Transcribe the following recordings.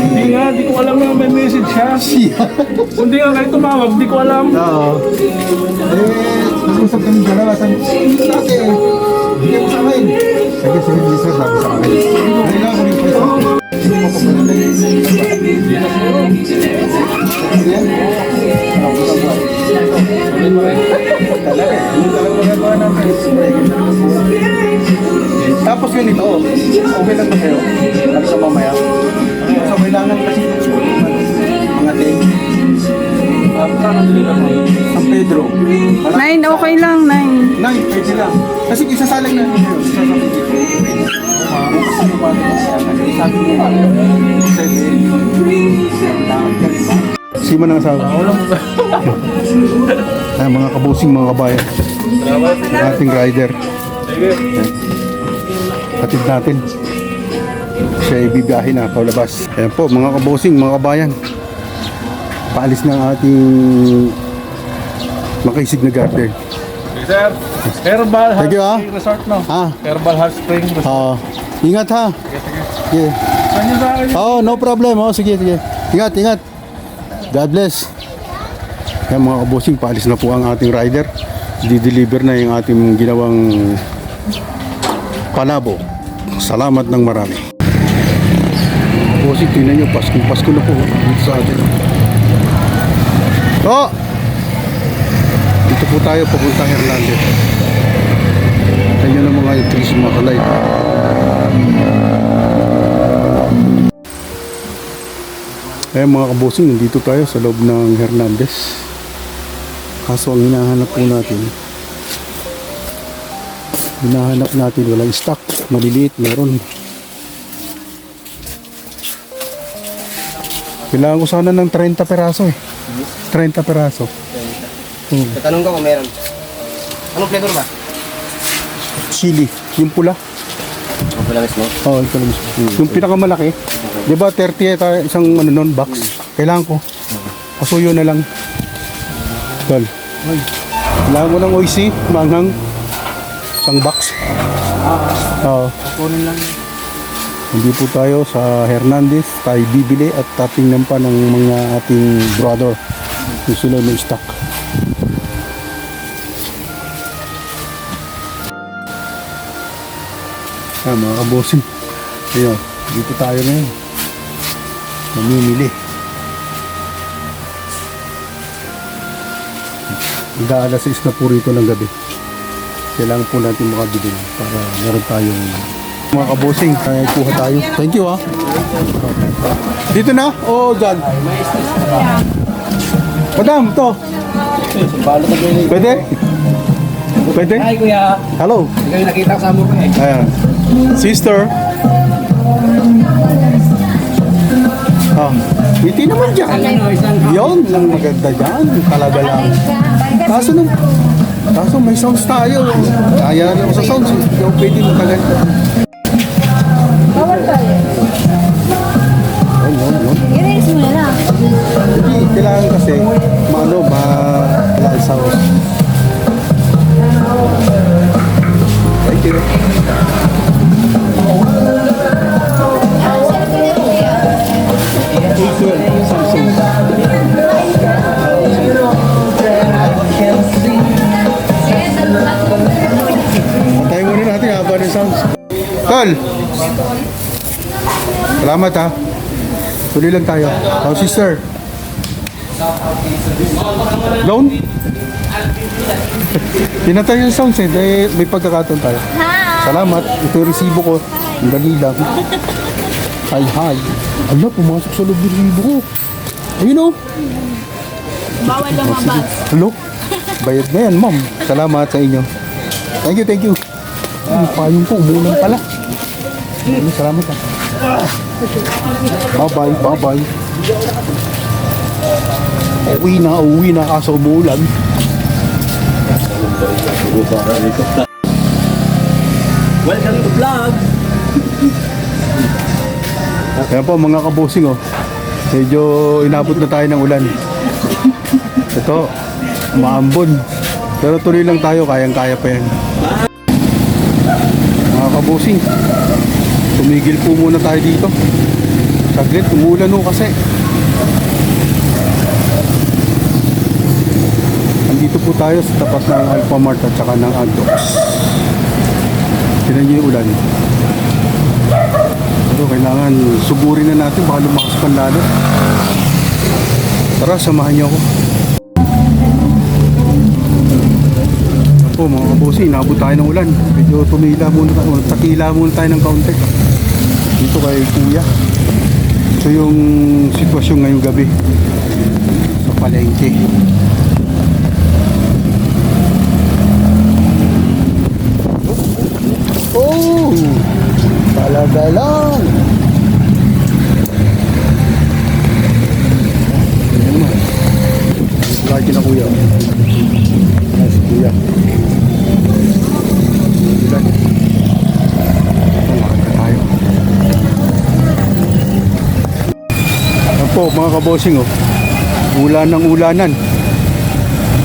Hindi nga, di ko alam na may message siya. Hindi nga kayo tumawag, di ko alam. Oo. Nag-usap kami dalawa. Sabi dati, hindi ko sa akin. Sige, Lisa, sabi sa akin. Hindi lang ako rin pwede. Tapos yun ito, okay lang ba sa'yo? Ano sa mamaya? So, kailangan kasi mga ting. San Pedro. 9, okay lang, 9. Nay, pwede lang. Kasi isasalang na ninyo. Sima ng asawa. Ay, mga kabusing, mga kabayan. Ating rider. Hatid natin. Siya ay bibiyahin na paulabas. Ayan po, mga kabusing, mga kabayan. Paalis ng ating Makaisig na garden. Okay, sir. Herbal Hot Thank you, ah. Spring Resort, no? Ah. Herbal Hot Spring Resort. Ingat ha. Sige. Saan yun sa akin? No problem. Sige. Ingat. God bless. Kaya mga kabusing, paalis na po ang ating rider. Di-deliver na yung ating ginawang palabo. Salamat ng marami. Kabusing, tingnan nyo, Pasko na po dito sa atin. Dito po tayo papuntang Hernandez. Tingnan nyo ng mga trees, mga kalay. Eh mga kabusing, nandito tayo sa loob ng Hernandez. Kaso ang hinahanap po natin, walang stock. Maliliit, meron. Kailangan ko sana ng 30 peraso eh. 30 peraso. Tatanong ko kung meron. Anong flavor ba? Chili, yung pula. Ang pala mismo. Oh, ito lang. Yung pinakamalaki. 'Di ba 30 tayo isang box. Kailangan ko. Pasuyo na lang. Tol. Kailangan ko ng oisi, manghang. Isang box. Kunin lang. Hindi po tayo sa Hernandez. Tayo bibili at tatingnan pa ng mga ating brother. Yung sila may stock. Mga kabosing. Ayun, dito tayo ngayon. Mamimili. Alas 6 na po rito ng gabi. Kailangan po natin makabili para meron tayong mga kabosing. Kaya kuha tayo. Thank you ha. Dito na? O dyan? Madam, to. Pwede? Pwede? Hi kuya. Hello. Ikaw yung nakita ko sa mo ko eh. Ayan. Sister. Hindi naman dyan. Yun, lang maganda dyan. Talaga lang. Kaso may sounds tayo. Kaya lang sa sounds. Hindi ako pwede matagal. Bawal tayo. Yun. I-raise mo na lang. Hindi, kailangan kasi ma-loud sounds. Thank you. Antayin muna natin haba ng sounds. Tol! Salamat ha. Tuloy lang tayo. Sister. Loan? Pinatay yung sound set, eh, may pagkakataon tayo. Salamat. Ito yung resibo ko. Ang dali lang. Hi. Ala, pumasok sa loob yung resibo ko. Ayun o. Bawal lumabas. Hello? Bayad na yan, ma'am. Salamat sa inyo. Thank you. Ang payong ko, umulan pala. Salamat ha. Bye-bye. Uwi na kaso umulan. Welcome to vlog! Kaya po mga kabosing oh. Medyo inabot na tayo ng ulan. Ito, maambon. Pero tuloy lang tayo, kayang-kaya pa yan. Mga kabosing, tumigil po muna tayo dito. Saglit, umulan ho kasi. Andito po tayo sa tapat ng Alphamart at saka ng Adox. Tignan niyo yung ulan. Pero kailangan suburin na natin, baka lumakas pa lalo. Tara, samahan niyo ako. Yan po mga kabosi, inabot tayo ng ulan. Medyo takila muna tayo ng kaunti. Dito kay Kuya. Ito yung sitwasyon ngayong gabi sa palengke. Oh! Talaga lang! Ayan mo. Lagi na Kuya. Nice Kuya. Ulan. Lakad tayo. Ayan po mga kabosing oh. Ulan ng ulanan.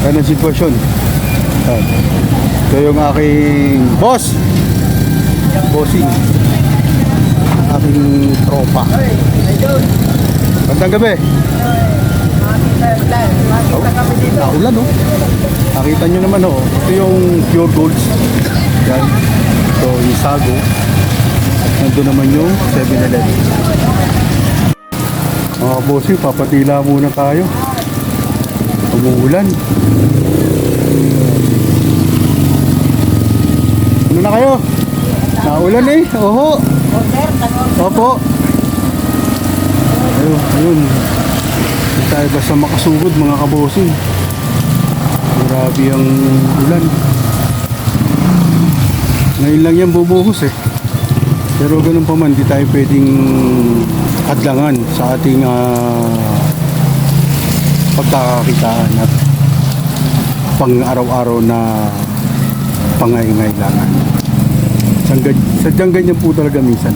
Ayan ang sitwasyon. Ayan. Ito yung aking boss. Bossing. Aking tropa. Magandang gabi. Ulan oh. Nakita nyo naman oh. Ito yung Pure Golds. Yan. Ito yung Sago. At nandun naman yung 7-Eleven. Mga bossing, papatila muna tayo. Umuulan. Ano na kayo? Naulan eh. Oho. Opo. Ayun. Hindi tayo basta makasugod mga kabosing. Grabe ang ulan. Ngayon lang yan bubuhos eh. Pero ganun pa man, di tayo pwedeng hadlangan sa ating pagkakakitaan at pang-araw-araw na pangangailangan. Sadyang ganyan po talaga minsan.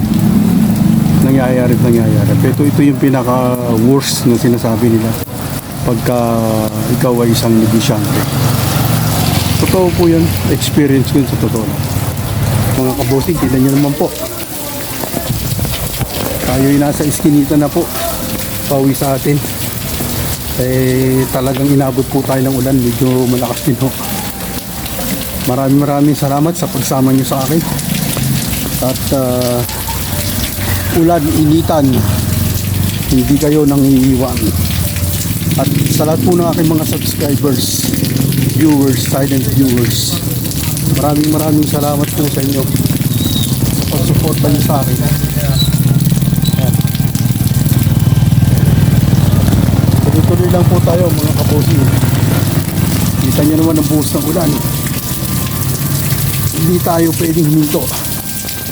Nangyayari. Pero ito yung pinaka-worst na sinasabi nila pagka ikaw ay isang negosyante. Totoo po yan. Experience ko yun sa totoo. Mga kabosing, tignan nyo naman po. Tayo'y nasa iskinita na po. Pauwi sa atin. Eh, talagang inabot po tayo ng ulan. Medyo malakas din ho. Maraming salamat sa pagsama nyo sa akin. At ulan, initan, hindi kayo nangiiwan. At sa lahat po ng aking mga subscribers, viewers, silent viewers, maraming salamat po sa inyo sa pagsuporta nyo sa akin. Ayan. Tuloy lang po tayo mga kaposi. Kita nyo naman ang buhos ng ulan. Hindi tayo pwedeng huminto.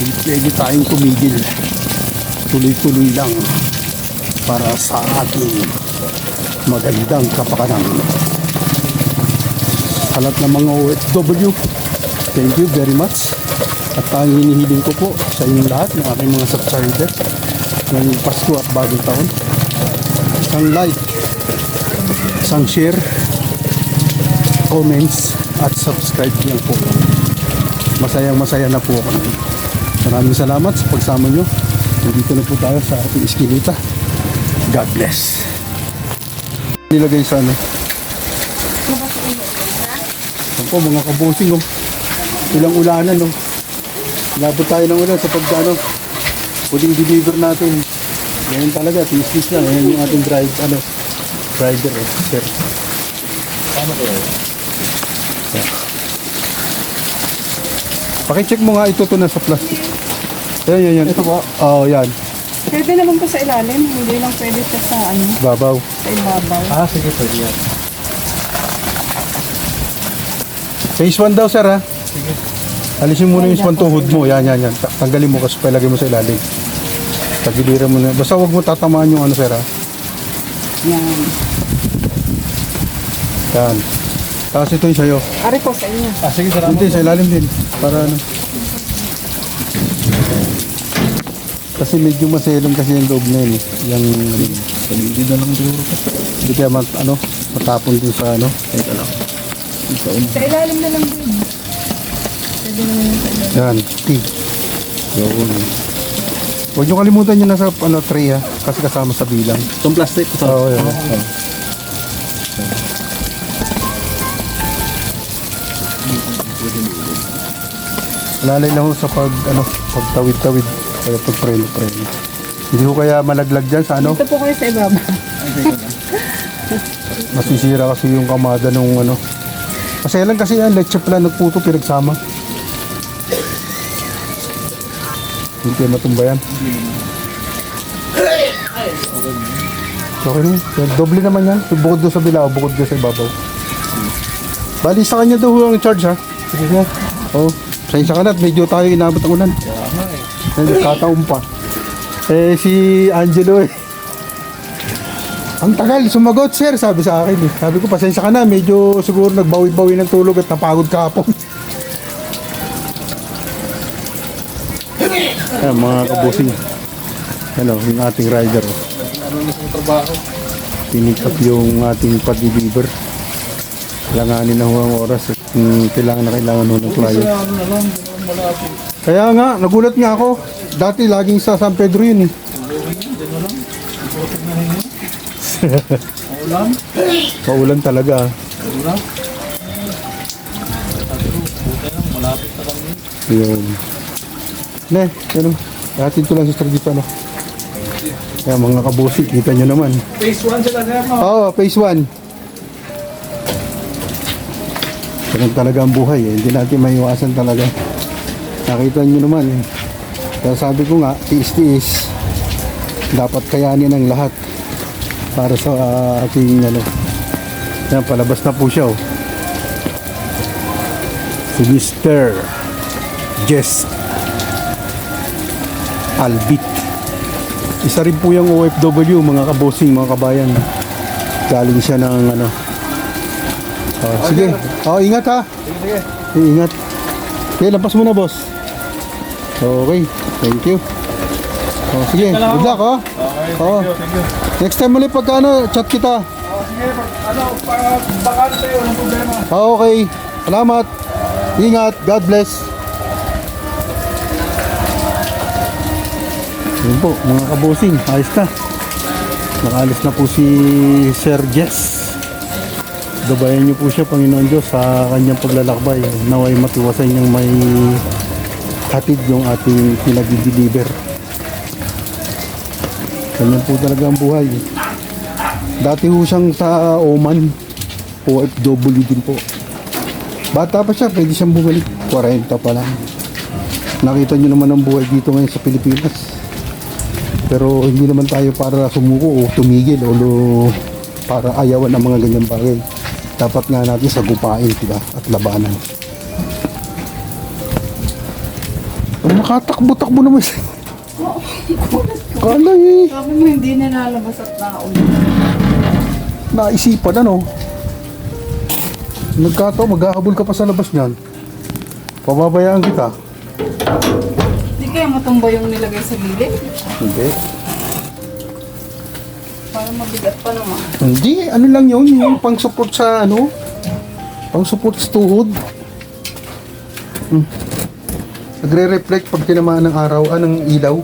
Hindi pwede tayong tumigil. Tuloy-tuloy lang para sa ating magandang kapakanan. Sa lahat ng mga OFW, thank you very much. At ang hinihiling ko po sa inyong lahat ng aking mga subscribers ngayong Pasko at bagong taon, isang like, isang share, comments at subscribe niyo po. Masaya na po ako. Maraming salamat sa pagsama nyo. Nandito na po tayo sa ating iskinita. God bless. Nilagay sa ano. Yan po mga kabosing oh. Ilang ulanan oh. Labot tayo ng ulan sa pagkano. Pwedeng deliver natin. Ganyan talaga. Tiis-tiis lang. Yan yung ating driver eh. Sir. Paano kayo? Pakicheck mo nga ito to na sa plastic. Yan. Ito po? Oo, yan. Pwede naman po sa ilalim. Hindi lang pwede siya sa ano, Babaw. sa ibabaw. Sige, pwede yan. Phase 1 daw, sir, ha? Sige. Alisin mo na yung pantuhod mo. Yan. Tanggalin mo kasi palagay mo sa ilalim. Tagiliran mo na. Basta huwag mo tatamaan yung ano, sir, ha? Yan. Yan. Tapos ito yung sa'yo. Ari po sa inyo. Sige, salamat. Hindi, sa ilalim din. Para ano. Kasi medyo maselong kasi yung loob na yun, eh. Yung, Hindi na lang siguro. hindi kaya matapon din sa ano. Ito lang. Sa ilalim na lang din. Pwede naman yung sa ilalim. Yan, tea. Yun. Huwag nyo kalimutan yun nasa ano, tray, ha? Kasi kasama sa bilang. Itong plastic. Oo, yan. Lalay lang ho sa pagtawid-tawid. Kaya pagpreno-preno. Hindi ko kaya malaglag dyan sa ano. Ito po kayo sa ibabaw. Masisira kasi yung kamada nung ano. Masaya lang kasi yan, leche plan nagputo pinagsama. Hindi kayo matumba yan. Okay na yun. Doble naman yan. Bukod doon sa bilao, bukod doon sa ibabaw. Bali sa kanya daw ang charge, ha? Sige nga. Oo. Sa ka na at medyo tayo inabot ang ulan. Nagkataon pa. Eh si Angelo eh. Ang tagal, sumagot sir, sabi sa akin eh. Sabi ko, pasensya ka na, medyo siguro nagbawi-bawi ng tulog at napagod kahapon. Ayan, mga kabusing. Ano, yung ating rider. Oh. Pinick up yung ating pag-deliver. Kailanganin na ho ang oras. Kailangan ho ng client. Kaya nga, nagulat nga ako. Dati laging sa San Pedro yun eh. Ulan? Paulan talaga. Ulan? Malapit na kami. Yun. Ne, ano, atin ko lang sa dito ano. Kaya mga kabusi, kita nyo naman. Phase 1 sila sir, no? Oo, phase 1. Ganun talaga ang buhay eh. Hindi natin maiwasan talaga. Nakita nyo naman eh. Kaya sabi ko nga, tiis-tiis. Dapat kayanin ang lahat. Para sa ating ano. Yan, palabas na po siya oh. Si Mr. Jess Albit. Isa rin po yung OFW, mga kabosing, mga kabayan. Galing siya ng ano. Sige. Ingat ha. Sige. Ingat. Okay, lampas mo na boss. Okay, thank you. Sige, good luck ha. Okay, Oo. thank you. Next time ulit pagka ano, chat kita. Sige, para bakante yun, ang problema. Okay, salamat. Ingat, God bless. Yun po, mga kabosing, ayos na. Nakaalis na po si Sir Jess. Gabayan niyo po siya, Panginoon Diyos, sa kanyang paglalakbay. Naway matiwasan niyang may hatid yung ating pinag-deliver. Ganyan po talaga ang buhay. Dati ho siyang sa Oman, OFW din po. Bata pa siya, pwede siyang bumalik. 40 pa lang. Nakita niyo naman ang buhay dito ngayon sa Pilipinas. Pero hindi naman tayo para sumuko o tumigil o para ayawan ang mga ganyang bagay. Dapat nga natin sagupain, diba? At labanan. Nakatakbo-takbo naman siya. Kala eh. Sabi mo hindi na nalabas at naon. Naisipan ano. Nagkataon, maghahabol ka pa sa labas niyan. Pababayaan kita. Hindi kaya matumba yung nilagay sa gilid? Hindi. Parang mabigat pa naman. Hindi, ano lang yun, yung pang-support sa ano, pang-support sa tuhod. Nagre-reflect pag tinamaan ng araw, ng ilaw.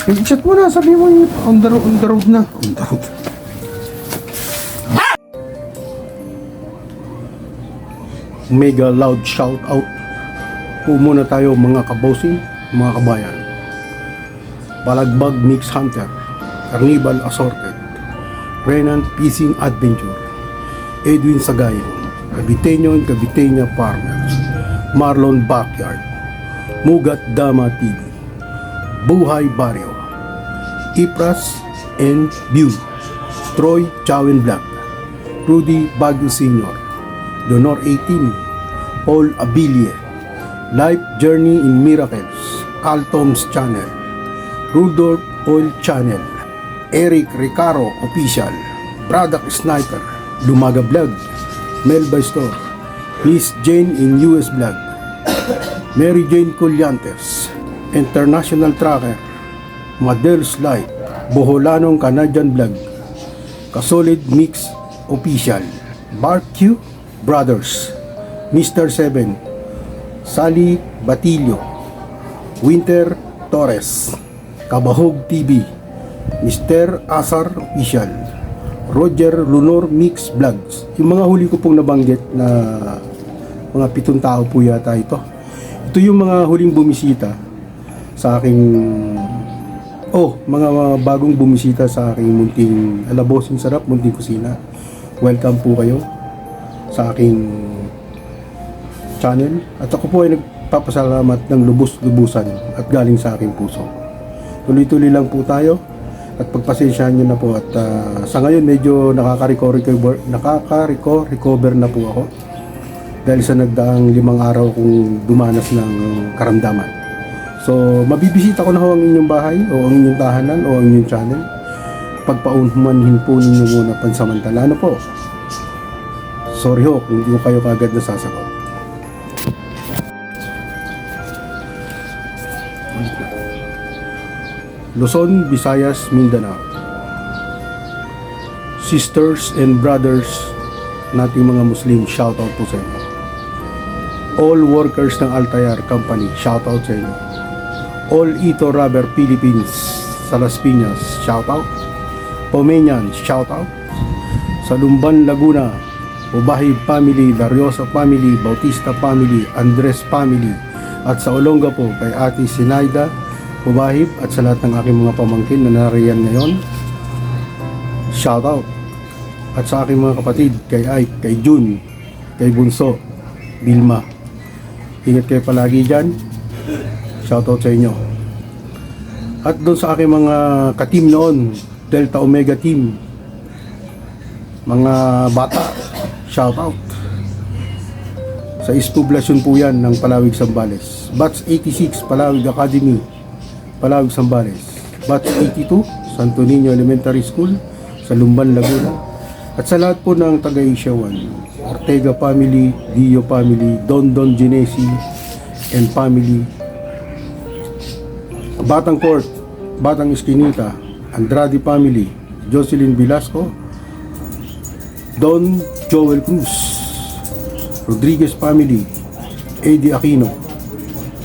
I-chat mo na, sabi mo yun, on the road na. On the road. Mega loud shout out. Muna tayo mga kabosing, mga kabayan. Balagbag Mix Hunter, Carnival Assorted, Renan Fishing Adventure, Edwin Sagay, Caviteño and Caviteña Farmers, Marlon Backyard, Mugat Dama TV, Buhay Barrio, Ipras and View, Troy Chawin Black, Rudy Baguio Sr., Leonor 18, Paul Abilie, Life Journey in Miracles, Altom's Channel, Rudolph Oil Channel, Eric Ricaro Official, Braddock Sniper, Lumaga Vlog, Melba Store, Miss Jane in US Vlog, Mary Jane Collantes, International Tracker, Madel's Life, Boholanong Canadian Vlog, Kasolid Mix Official, Barbecue Brothers, Mr. 7, Sally Batillo, Winter Torres, Kabahog TV, Mr. Asar Official, Roger Lunor Mix Vlogs. Yung mga huli ko pong nabanggit na mga 7 tao po yata ito. Ito yung mga huling bumisita sa aking mga bagong bumisita sa aking munting alabosing sarap, munting kusina. Welcome po kayo sa aking channel. At ako po ay nagpapasalamat ng lubos-lubusan at galing sa aking puso. Tuloy-tuloy lang po tayo at pagpasensyahan nyo na po at sa ngayon medyo nakaka-recover na po ako dahil sa nagdaang 5 araw kong dumanas ng karamdaman. So mabibisita ko na ho ang inyong bahay o ang inyong tahanan o ang inyong channel. Pagpaunmanhin po ninyo muna pansamantala. Ano po? Sorry ho kung hindi ko kayo kagad nasasagot. Luzon, Visayas, Mindanao. Sisters and brothers nating mga Muslim, shout out po sa inyo. All workers ng Altayar Company, shout out sa inyo. All Ito Rubber Philippines sa Las Piñas, shout out. Pomenian, shout out. Sa Lumban, Laguna, Ubahib Family, Lariosa Family, Bautista Family, Andres Family, at sa Olongapo kay Ate Sinaida Ubahib at sa lahat ng aking mga pamangkin na nariyan ngayon, shout out. At sa aking mga kapatid kay Ike, kay June, kay Bunso, Vilma, ingat kayo palagi dyan, shout out sa inyo. At doon sa aking mga ka-team noon, Delta Omega Team, mga bata, shout out. Sa East Poblacion po yan ng Palawig, Zambales. Batch 86, Palawig Academy, Palawig, Zambales. Batch 82, Santo Niño Elementary School sa Lumban, Laguna. At sa lahat po ng taga-Asia 1, Ortega Family, Dio Family, Don Genesi and Family, Batang Court, Batang Esquinita, Andrade Family, Jocelyn Velasco, Don Joel Cruz, Rodriguez Family, Eddie Aquino,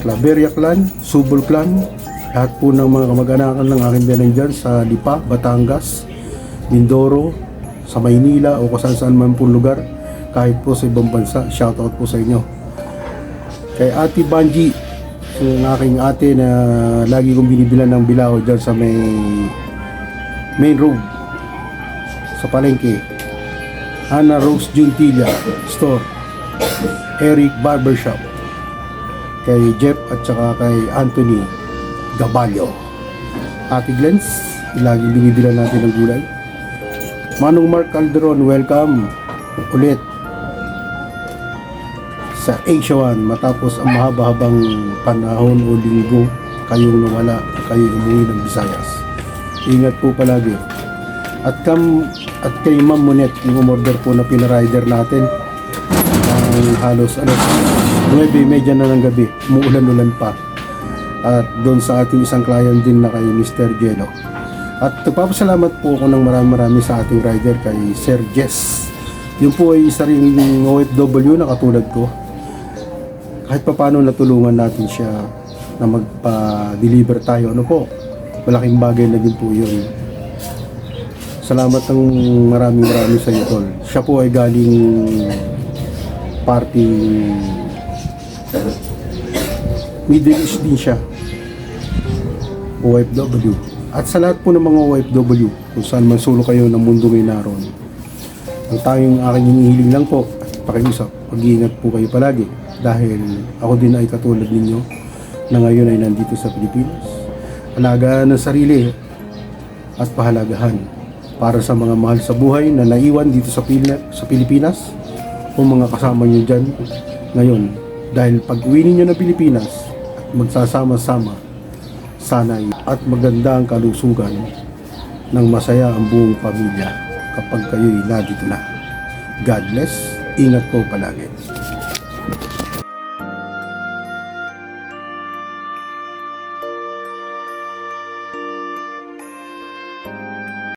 Claveria Clan, Subol Clan, lahat po ng mga kamag-anakan ng aking biyanan dyan sa Lipa, Batangas, Mindoro, sa Maynila o kung saan man po lugar, kahit po sa ibang bansa, shoutout po sa inyo. Kay Ate Banji, yung aking ate na lagi kong binibilan ng bilao dyan sa may main road sa palengke. Ana Rose Juntilla Store, Eric Barbershop, kay Jeff at saka kay Anthony Gabalio. Ate Glens, lagi binibilan natin ng gulay. Manong Mark Calderon, welcome ulit sa Asia 1 matapos ang mahaba-habang panahon o linggo kayong nawala, kayo umuwi ng Visayas. Ingat po palagi. At kay Ma'am Monet, yung umorder po na pinarider natin ang halos 9:30 na ng gabi, umuulan-ulan pa. At doon sa ating isang client din na kay Mr. Jello. At nagpapasalamat po ako ng marami sa ating rider kay Sir Jess. Yun po ay isa rin OFW na katulad ko. Kahit pa paano natulungan natin siya na magpa-deliver tayo. Ano po, malaking bagay na din po yun. Salamat ng maraming sa iyo, Tol. Siya po ay galing party Middle East din siya, OFW. At sa lahat po ng mga OFW, kung saan man sulok kayo ng mundo may naroon, ang tanging aking hinihiling lang po, pakiusap. Mag-iingat po kayo palagi dahil ako din ay katulad ninyo na ngayon ay nandito sa Pilipinas. Alagaan ng sarili at pahalagahan para sa mga mahal sa buhay na naiwan dito sa Pilipinas o mga kasama nyo dyan ngayon. Dahil pag uwi ninyo ng Pilipinas at magsasama-sama, sanay at maganda ang kalusugan ng masaya ang buong pamilya kapag kayo'y nandito na. God bless. Ingat po palagi.